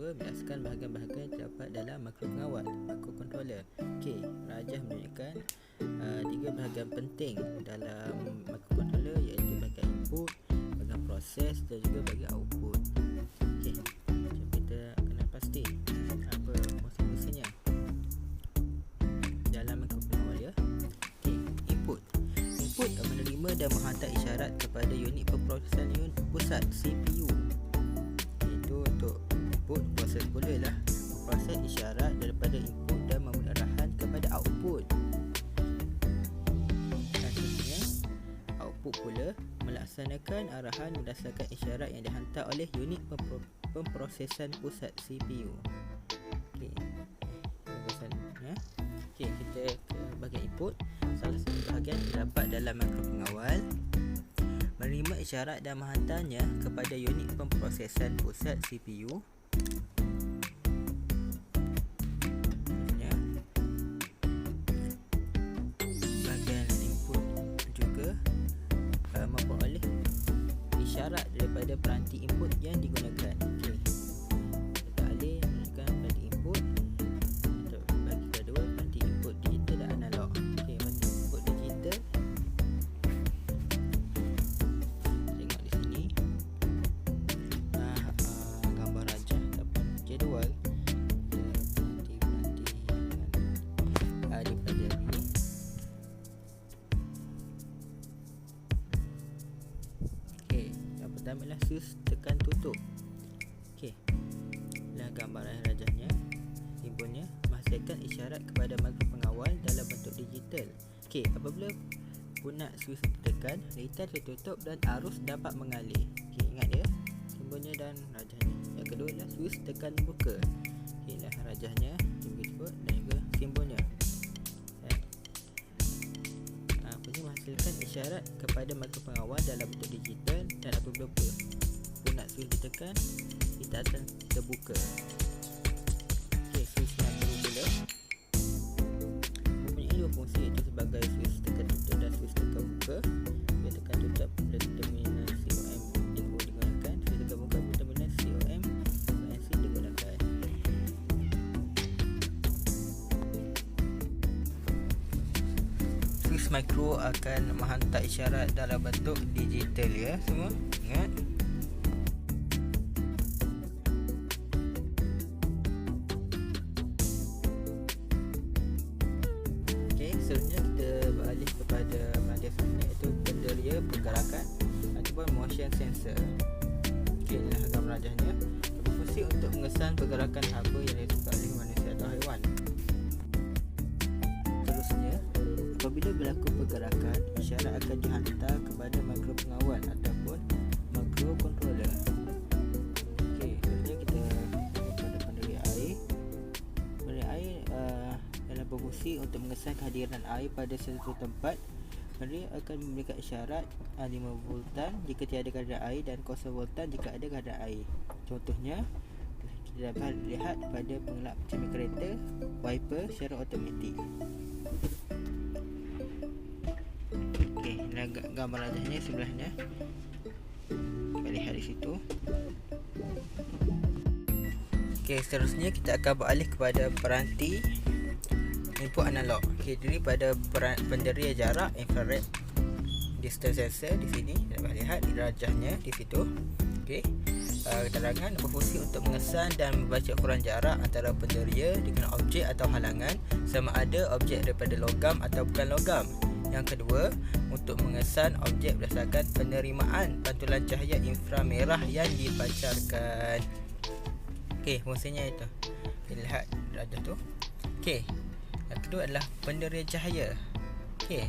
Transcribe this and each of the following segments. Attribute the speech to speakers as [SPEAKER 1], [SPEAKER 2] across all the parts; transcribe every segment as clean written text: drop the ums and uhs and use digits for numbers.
[SPEAKER 1] kedua, menjelaskan bahagian-bahagian yang terdapat dalam makropengawal microcontroller. Okey, Rajah menunjukkan 3 bahagian penting dalam microcontroller, iaitu bahagian input, bahagian proses dan juga bahagian output. Okey, jom kita kena pasti apa fungsi-fungsinya dalam micropengawal ya. Okey, input menerima dan menghantar isyarat kepada unit pemprosesan pusat CPU. Itu untuk input, proses pula lah memproses isyarat daripada input dan memberi arahan kepada output. Dan seterusnya, output pula melaksanakan arahan berdasarkan isyarat yang dihantar oleh unit pemprosesan pusat CPU. Okey, kita ke bahagian input. Salah satu bahagian terdapat dalam makropengawal menerima isyarat dan menghantarnya kepada unit pemprosesan pusat CPU. Bahagian input juga memperoleh isyarat daripada peranti input yang digunakan. Okey, kita alih menggunakan peranti input untuk bagi kedua peranti input digital dan analog. Okey, peranti input digital, tengok di sini gambar rajah ataupun jadual peranti yang dipelajari. Okey, yang pertama adalah switch tekan tutup. Okey, inilah gambaran rajahnya. Inputnya menghasilkan isyarat kepada makropengawal dalam bentuk digital. Okey, apabila punat switch ditekan, litar tertutup dan arus dapat mengalir. Okey, ingat ya, simbolnya dan rajahnya. Yang kedua adalah switch tekan buka. Inilah rajahnya, input dan juga simbolnya. Menghasilkan isyarat kepada makropengawal dalam bentuk digital, dan apabila punat switch ditekan, litar akan terbuka. Okey, switch makro pula mempunyai dua fungsi, iaitu sebagai switch tekan tutup dan switch tekan buka. Bila tekan tutup, terminal COM NO digunakan. Switch tekan buka, terminal COM NC digunakan. Switch makro akan menghantar isyarat dalam bentuk digital ya, semua ingat. Okey, seterusnya kita beralih kepada bahagian seterusnya, iaitu penderia pergerakan ataupun motion sensor. Okey, inilah gambar rajahnya. Berfungsi untuk mengesan pergerakan haba yang dilakukan oleh manusia atau haiwan. Seterusnya, apabila berlaku pergerakan, isyarat akan dihantar kepada makropengawal ataupun microcontroller. Okey, seterusnya kita pada penderia air. Penderia air dalam berfungsi untuk mengesan kehadiran air pada sesuatu tempat. Penderia akan memberikan isyarat 5 voltan jika tiada kehadiran air dan 0 voltan jika ada kehadiran air. Contohnya, kita dapat lihat pada pengelap cermin kereta, wiper secara automatik. Okey, ini gambar rajahnya sebelahnya. Kita lihat di situ. Okey, seterusnya kita akan beralih kepada peranti input analog. Okey, jadi pada penderia jarak infrared distance sensor di sini dapat lihat di rajahnya di situ. Okey, keterangan berfungsi untuk mengesan dan membaca ukuran jarak antara penderia dengan objek atau halangan, sama ada objek daripada logam atau bukan logam. Yang kedua, untuk mengesan objek berdasarkan penerimaan pantulan cahaya inframerah yang dipancarkan. Okey, fungsinya itu. Kita lihat rajah tu. Okey, yang kedua adalah penderia cahaya. Okey,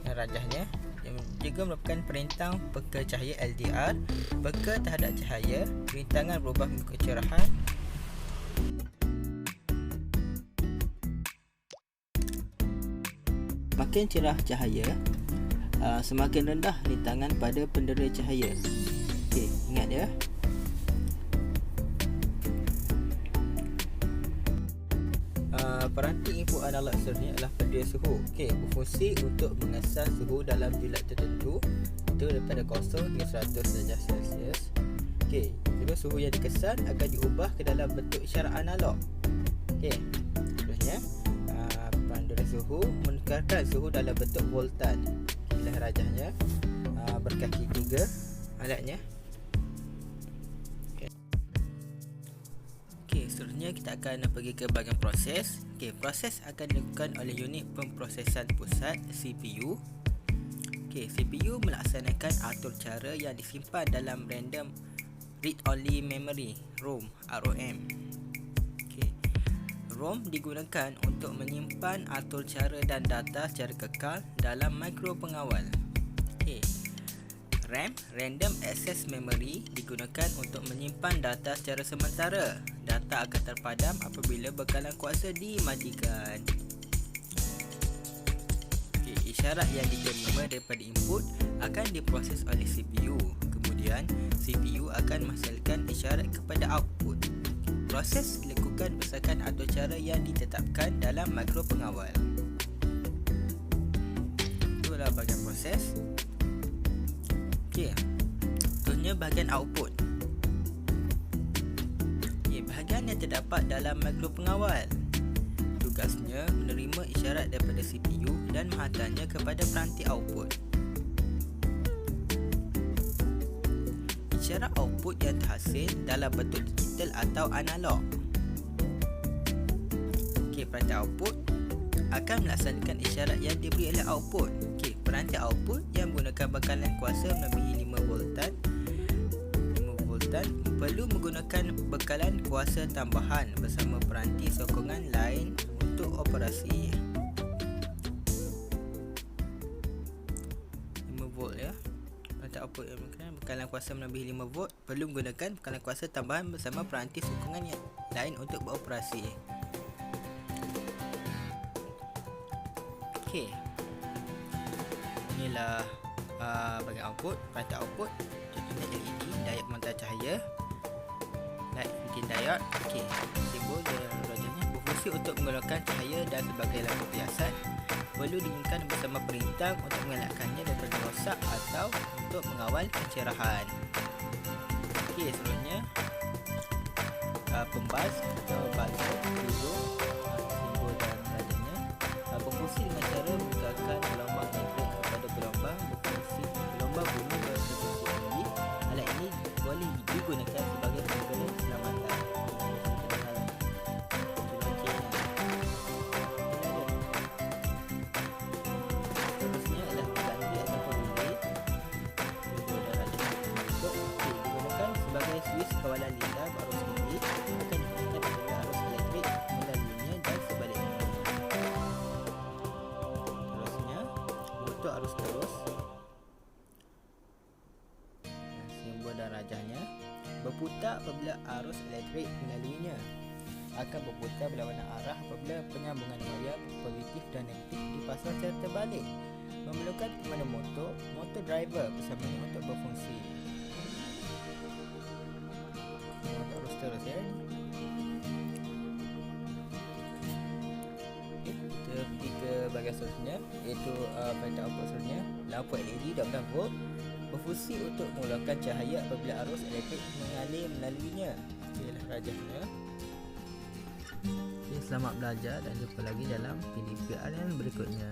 [SPEAKER 1] yang rajahnya juga merupakan perintang peka cahaya LDR. Peka terhadap cahaya, perintangan berubah kecerahan. Makin cerah cahaya, semakin rendah rintangan pada penderia cahaya. Okey, ingat ya. Peranti input analog seterusnya adalah penderia suhu. Okey, berfungsi untuk mengesan suhu dalam bilik tertentu, itu daripada 0 hingga 100 darjah Celsius. Okey, terus suhu yang dikesan akan diubah ke dalam bentuk isyarat analog. Okey, seterusnya panduran suhu menukarkan suhu dalam bentuk voltan. Inilah rajahnya, berkaki 3 alatnya. Okey, seterusnya kita akan pergi ke bahagian proses. Okey, proses akan dilakukan oleh unit pemprosesan pusat CPU. Okey, CPU melaksanakan atur cara yang disimpan dalam random read only memory ROM. Okey, ROM digunakan untuk menyimpan atur cara dan data secara kekal dalam mikro pengawal. Okey, RAM Random Access Memory digunakan untuk menyimpan data secara sementara. Data akan terpadam apabila bekalan kuasa dimatikan. Okey, isyarat yang diterima daripada input akan diproses oleh CPU. Kemudian CPU akan menghasilkan isyarat kepada output. Proses dilakukan berdasarkan atur cara yang ditetapkan dalam mikro pengawal. Itulah bahagian proses. Okey, seterusnya bahagian output. Okey, bahagian yang terdapat dalam mikro pengawal. Tugasnya menerima isyarat daripada CPU dan menghantarnya kepada peranti output. Isyarat output yang terhasil dalam bentuk digital atau analog. Okey, peranti output akan melaksanakan isyarat yang diberi oleh output. Okey, peranti output yang menggunakan bekalan kuasa melebihi 5 voltan perlu menggunakan bekalan kuasa tambahan bersama peranti sokongan lain untuk operasi. 5 volt ya. Peranti output yang menggunakan bekalan kuasa melebihi 5 volt perlu menggunakan bekalan kuasa tambahan bersama peranti sokongan yang lain untuk beroperasi. Okey, inilah bahagian output. Peranti output contohnya LED, diode pemantar cahaya, light emitting diode. Okey, simbol dan rajahnya berfungsi untuk mengeluarkan cahaya dan sebagai lampu hiasan. Perlu digunakan bersama perintah untuk mengelakkannya daripada rosak atau untuk mengawal pencerahan. Okey, seterusnya pembas atau buzzer, simbol dan rajahnya berfungsi dengan cara menggerakkan gelombang elektrik kepada gelombang bumi berfrekuensi tinggi. Alat ini boleh digunakan sebagai pengguna keselamatan. Seterusnya adalah ganti ataupun relay. Digunakan sebagai switch kawalan litar arus tinggi, akan digunakan apabila arus elektrik melaluinya dan sebaliknya. Seterusnya motor arus terus. Simbol dan rajahnya berputar apabila arus elektrik melaluinya. Akan berputar berlawanan arah apabila penyambungan wayar positif dan negatif dipasang secara terbalik. Memerlukan kemana motor driver bersamanya untuk berfungsi. Motor arus terus ya. Kita pergi ke bahagian seterusnya, iaitu peranti output seterusnya. Lampu LED 12 volt berfungsi untuk mengeluarkan cahaya apabila arus elektrik mengalir melaluinya. Inilah rajahnya. Selamat belajar dan jumpa lagi dalam PDPRN berikutnya.